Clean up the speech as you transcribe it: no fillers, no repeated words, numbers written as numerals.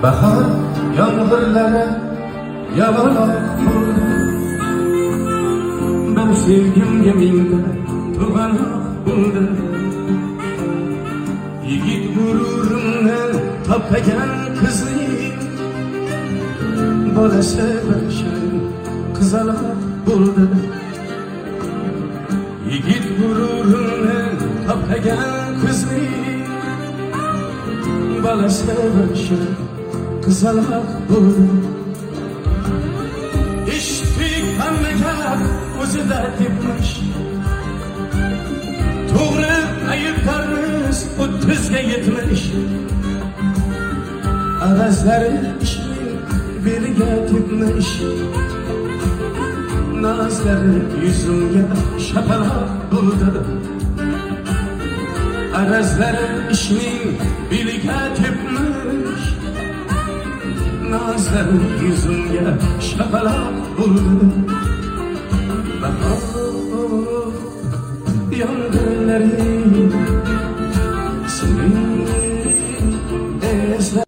bahar yağmurlara yamalak buldu. Ben sevgimge mingda tug'anoq buldi. Yigit gururumni topmagan qizning bolasi bir shirin qizaloq bo'ldi. Yigit gururumni topmagan qizning bolasi bir shirin qizaloq bo'ldi. Eshitdik hamma gap o'zida debmish, to'g'ri ayblarimiz 30ga yetmish. Arazlari ishning beliga tepmish, nazlari yuzimga shapaloq bo'ldi. Arazlari ishning beliga tepmish, nazlari yuzimga shapaloq bo'ldi.